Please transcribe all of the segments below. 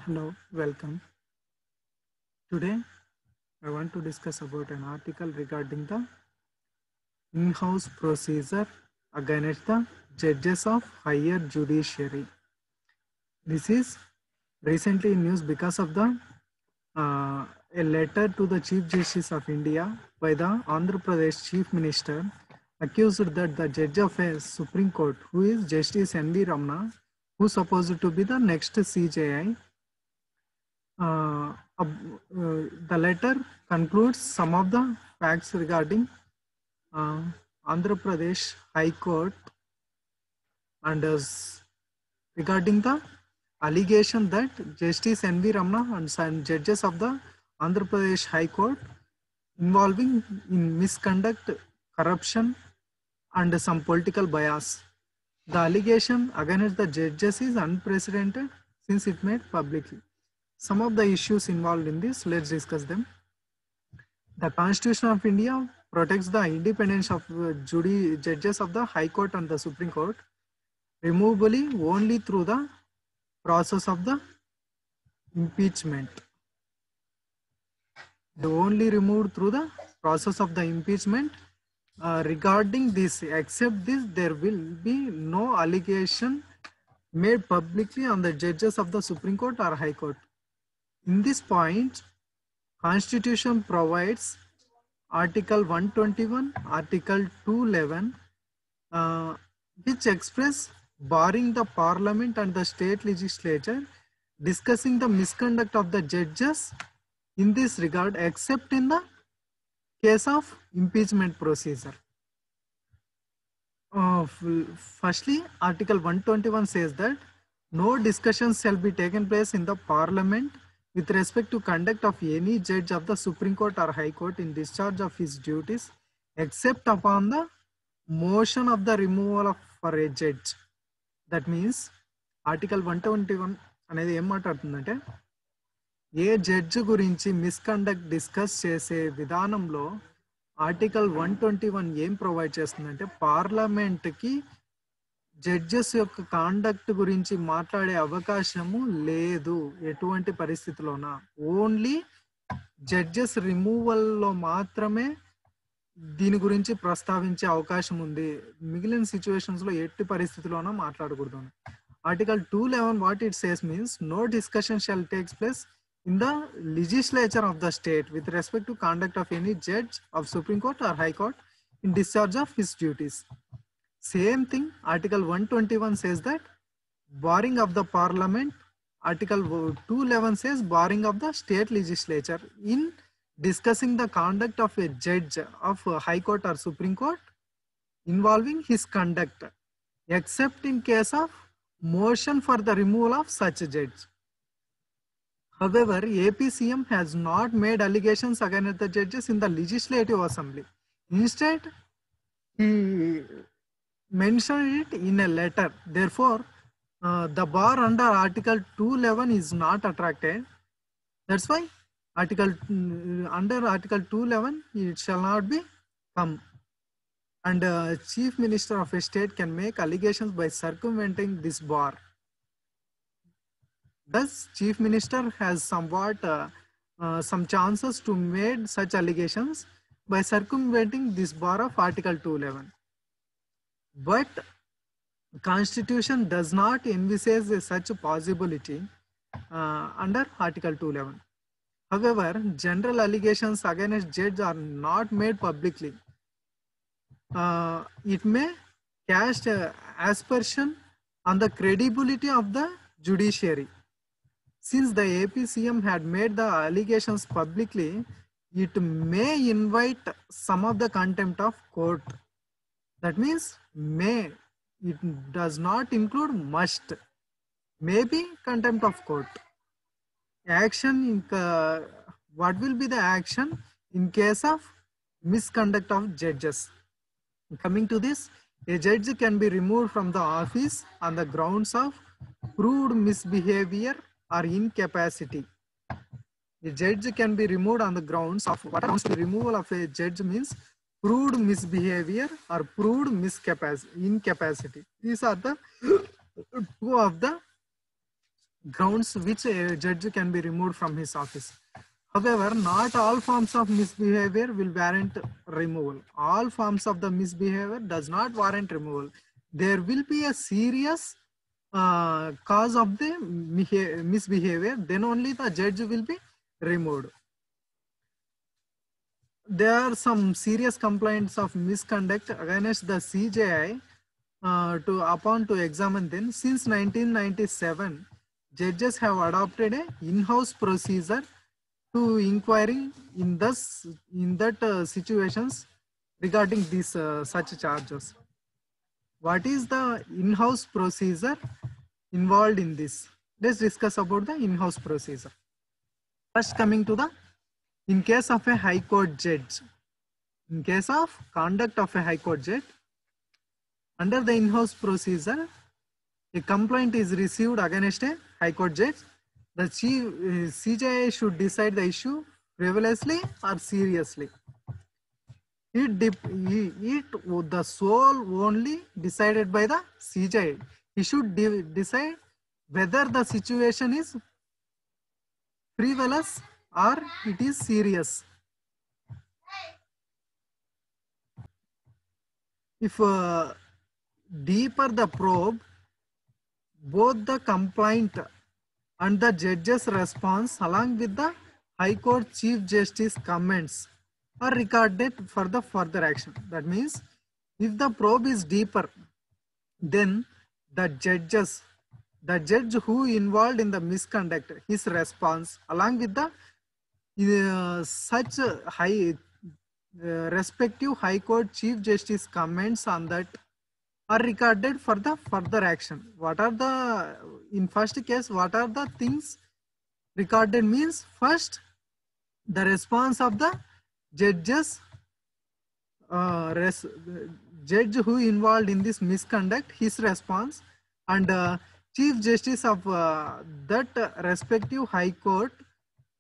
Hello, welcome. Today, I want to discuss about an article regarding the in-house procedure against the judges of higher judiciary. This is recently in news because of the a letter to the Chief Justice of India by the Andhra Pradesh Chief Minister accused that the judge of a Supreme Court, who is Justice N.V. Ramana, who is supposed to be the next CJI, the letter concludes some of the facts regarding uh, Andhra Pradesh High Court and regarding the allegation that Justice N.V. Ramana and some judges of the Andhra Pradesh High Court involving in misconduct, corruption and some political bias. The allegation against the judges is unprecedented since it made publicly. Some of the issues involved in this, let's discuss them. The Constitution of India protects the independence of judges of the High Court and the Supreme Court, removably only through the process of the impeachment. They only removed through the process of the impeachment. Regarding this, except this, there will be no allegation made publicly on the judges of the Supreme Court or High Court. In this point, Constitution provides Article 121, Article 211, which express barring the Parliament and the state legislature discussing the misconduct of the judges in this regard, except in the case of impeachment procedure. Firstly, Article 121 says that no discussions shall be taken place in the Parliament with respect to conduct of any judge of the Supreme Court or High Court in discharge of his duties, except upon the motion of the removal of for a judge. That means Article 121 అనేది ఏం మాట్లాడుతుందంటే ఏ judge గురించి misconduct discuss చేసే విధానంలో article 121 ఏం provide చేస్తుందంటే పార్లమెంట్కి judges యొక్క conduct గురించి మాట్లాడే అవకాశము లేదు ఎటువంటి పరిస్థితిలోన. ఓన్లీ జడ్జెస్ రిమూవల్లో మాత్రమే దీని గురించి ప్రస్తావించే అవకాశం ఉంది. మిగిలిన సిచ్యువేషన్స్ లో ఎట్టి పరిస్థితిలోన మాట్లాడకూడదు. Article 211 what it says means no discussion shall takes place in the legislature of the state with respect to conduct of any judge of Supreme Court or High Court in discharge of his duties. Same thing, Article 121 says that barring of the Parliament. Article 211 says barring of the state legislature in discussing the conduct of a judge of High Court or Supreme Court involving his conduct, except in case of motion for the removal of such a judge. However, APCM has not made allegations against the judges in the Legislative Assembly. Instead, he mentioned it in a letter. Therefore, the bar under Article 211 is not attracted. That's why under Article 211, it shall not be come. And Chief Minister of a state can make allegations by circumventing this bar. Thus, Chief Minister has somewhat some chances to make such allegations by circumventing this bar of Article 211. But Constitution does not envisage such a possibility under Article 211. However, general allegations against judge are not made publicly. It may cast aspersion on the credibility of the judiciary. Since the APCM had made the allegations publicly, it may invite some of the contempt of court. That means may, it does not include must, maybe contempt of court. Action, what will be the action in case of misconduct of judges? Coming to this, a judge can be removed from the office on the grounds of proved misbehavior or incapacity. A judge can be removed on the grounds of what counts the removal of a judge means proved misbehavior or proved incapacity. These are the two of the grounds which a judge can be removed from his office. However, not all forms of misbehavior will warrant removal. All forms of the misbehavior does not warrant removal. There will be a serious cause of the misbehavior, then only the judge will be removed. There are some serious complaints of misconduct against the CJI to examine them. Since 1997, judges have adopted a in-house procedure to inquiring in that situations regarding these such charges. What is the in-house procedure involved in this? Let's discuss about the in-house procedure. First, coming to the in case of a high court judge, in case of conduct of a high court judge, under the in-house procedure, a complaint is received against a high court judge. The CJI should decide the issue frivolously or seriously. The sole only decided by the CJI. He should decide whether the situation is frivolous or it is serious. If deeper the probe, both the complaint and the judge's response along with the High Court Chief Justice comments are recorded for the further action. That means if the probe is deeper, then the judge who involved in the misconduct, his response along with the such high respective High Court Chief Justice comments on that are recorded for the further action. What are the, in first case, what are the things recorded means? First, the response of the judges, judge who involved in this misconduct, his response, and Chief Justice of that respective High Court,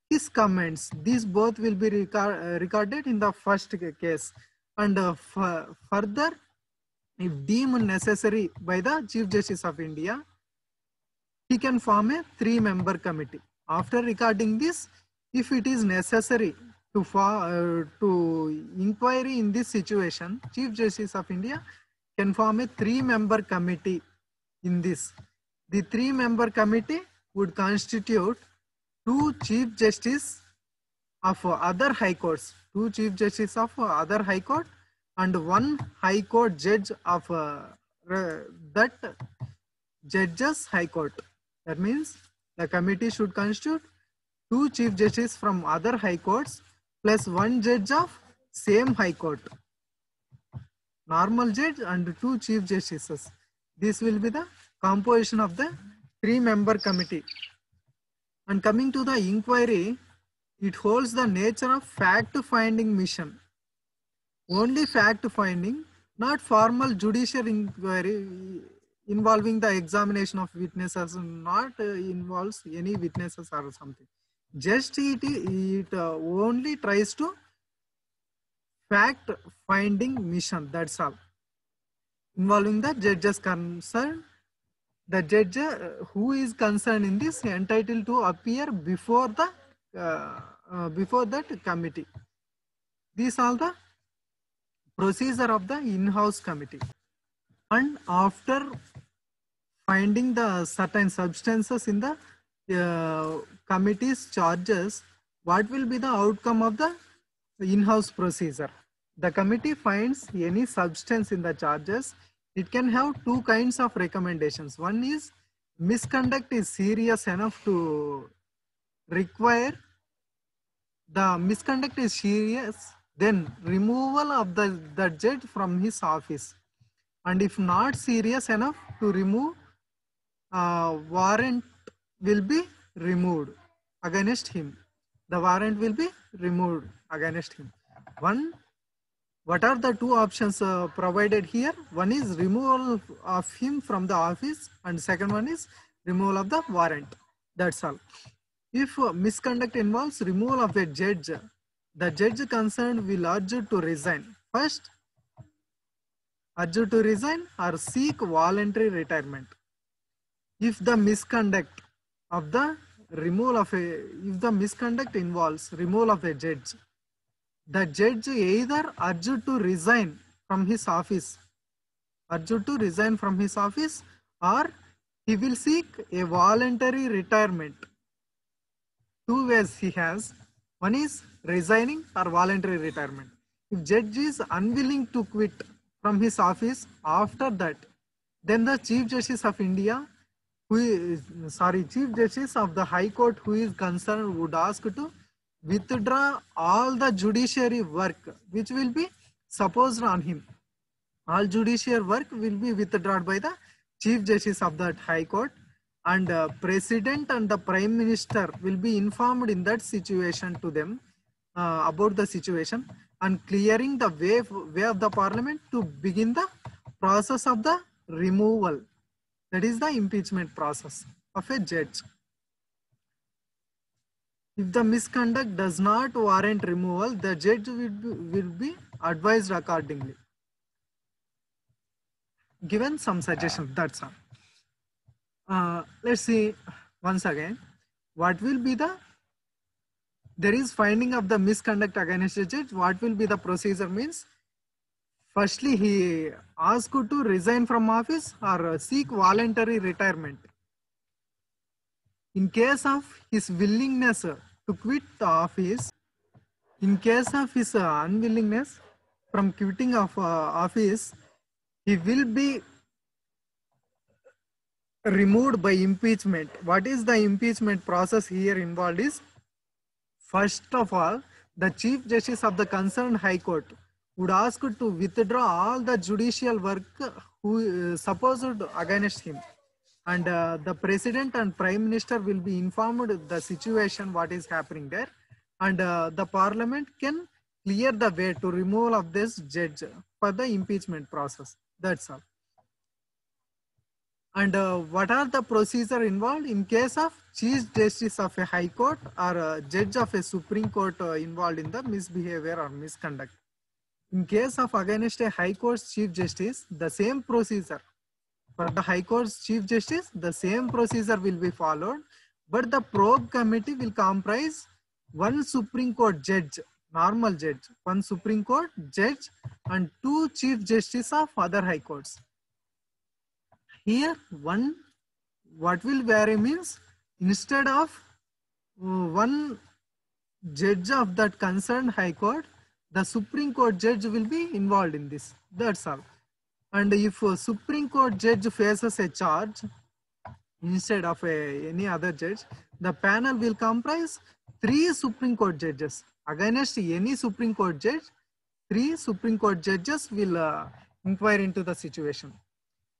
his comments. These both will be recorded in the first case. And further, if deemed necessary by the Chief Justice of India, he can form a 3-member committee. After recording this, if it is necessary to inquiry in this situation, Chief Justice of India can form a 3-member committee in this. The 3-member committee would constitute 2 Chief Justice of other High Courts, 2 Chief Justice of other High Court, and 1 High Court judge of that judge's High Court. That means the committee should constitute 2 Chief Justices from other High Courts plus 1 judge of same High Court, normal judge and 2 Chief Justices. This will be the composition of the 3-member committee. And coming to the inquiry, it holds the nature of fact-finding mission. Only fact-finding, not formal judicial inquiry involving the examination of witnesses, not involves any witnesses or something. Just it only tries to fact-finding mission, that's all. Involving the judges concerned, the judge who is concerned in this entitled to appear before that committee. These are the procedure of the in-house committee. And after finding the certain substances in the committee's charges, what will be the outcome of the in-house procedure? The committee finds any substance in the charges. It can have 2 kinds of recommendations. One is misconduct is serious enough to require, the misconduct is serious, then removal of the judge from his office. And if not serious enough to remove, warrant will be removed against him. The warrant will be removed against him. What are the 2 options provided here? One is removal of him from the office and second one is removal of the warrant. That's all. If misconduct involves removal of a judge, the judge concerned will urge to resign. First, urge to resign or seek voluntary retirement. If the misconduct of the removal of if the misconduct involves removal of a judge, the judge either urged to resign from his office, or he will seek a voluntary retirement. Two ways he has. One is resigning or voluntary retirement. If judge is unwilling to quit from his office after that, then the Chief Justice of India, Chief Justice of the High Court who is concerned would ask to withdraw all the judiciary work which will be supposed on him. All judicial work will be withdrawn by the Chief Justice of that High Court, and President and the Prime Minister will be informed in that situation to them about the situation, and clearing the way of the Parliament to begin the process of the removal. That is the impeachment process of a judge. If the misconduct does not warrant removal, the judge will be advised accordingly. Given some suggestions, that's all. Let's see once again. What will be there is finding of the misconduct against the judge. What will be the procedure means? Firstly, he asked to resign from office or seek voluntary retirement. In case of his willingness to quit the office, in case of his unwillingness from quitting of office, he will be removed by impeachment. What is the impeachment process here involved is, first of all, the Chief Justice of the concerned High Court would ask to withdraw all the judicial work who supposed against him, and the President and Prime Minister will be informed the situation what is happening there, and the Parliament can clear the way to removal of this judge for the impeachment process. That's all. And what are the procedure involved in case of Chief Justice of a High Court or a judge of a Supreme Court involved in the misbehavior or misconduct? In case of against a High Court's Chief Justice, the same procedure. For the High Court's Chief Justice, the same procedure will be followed, but the probe committee will comprise one Supreme Court judge, normal judge, one Supreme Court judge, and two Chief Justice of other High Courts. Here, what will vary means, instead of one judge of that concerned High Court, the Supreme Court judge will be involved in this. That's all. And if a Supreme Court judge faces a charge instead of any other judge, the panel will comprise 3 Supreme Court judges. Against any Supreme Court judge, 3 Supreme Court judges will inquire into the situation.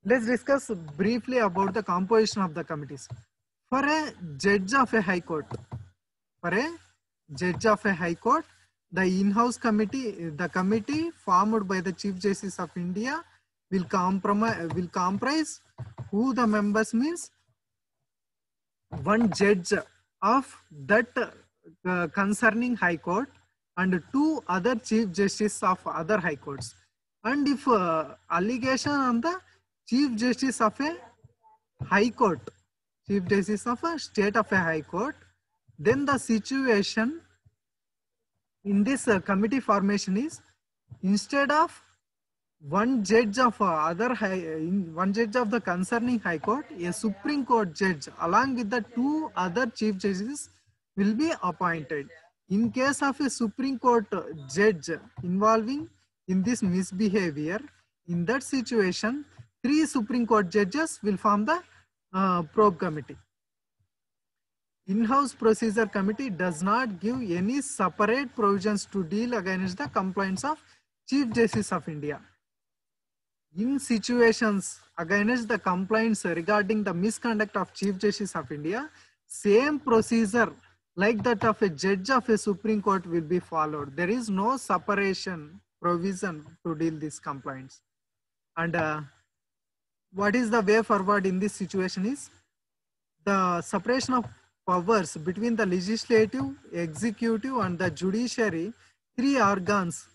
Let's discuss briefly about the composition of the committees. For a judge of a High Court, the in-house committee, the committee formed by the Chief Justice of India will comprise who the members means, one judge of that concerning High Court and 2 other Chief Justice of other High Courts. And if allegation on the Chief Justice of a High Court, Chief Justice of a state of a High Court, then the situation in this committee formation is, instead of one judge of one judge of the concerning High Court, a Supreme Court judge along with the 2 other Chief Justices will be appointed. In case of a Supreme Court judge involving in this misbehavior, in that situation, 3 Supreme Court judges will form the probe committee. In-house procedure committee does not give any separate provisions to deal against the complaints of Chief Justice of India. In situations against the complaints regarding the misconduct of Chief Justice of India, same procedure like that of a judge of a Supreme Court will be followed. There is no separation provision to deal these complaints. And what is the way forward in this situation is, the separation of powers between the legislative, executive and the judiciary, 3 organs,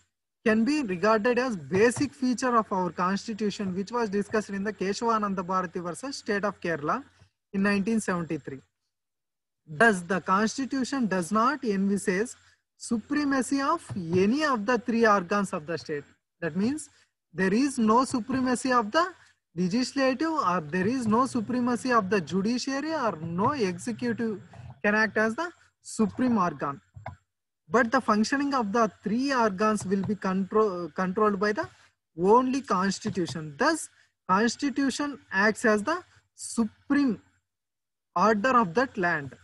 can be regarded as basic feature of our constitution, which was discussed in the Keshavananda Bharati versus State of Kerala in 1973. Thus, the Constitution does not envisage supremacy of any of the three organs of the state. That means there is no supremacy of the legislative, or there is no supremacy of the judiciary, or no executive can act as the supreme organ. But the functioning of the three organs will be controlled by the only Constitution. Thus, Constitution acts as the supreme order of that land,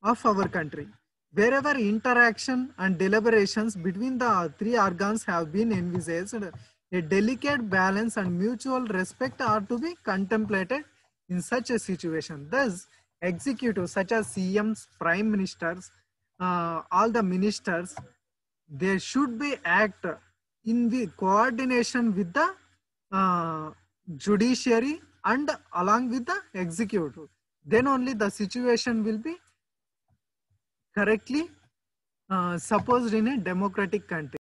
of our country. Wherever interaction and deliberations between the three organs have been envisaged, a delicate balance and mutual respect are to be contemplated in such a situation. Thus, executives such as CMs, prime ministers, all the ministers, they should be act in the coordination with the judiciary and along with the executive. Then only the situation will be correctly supposed in a democratic country.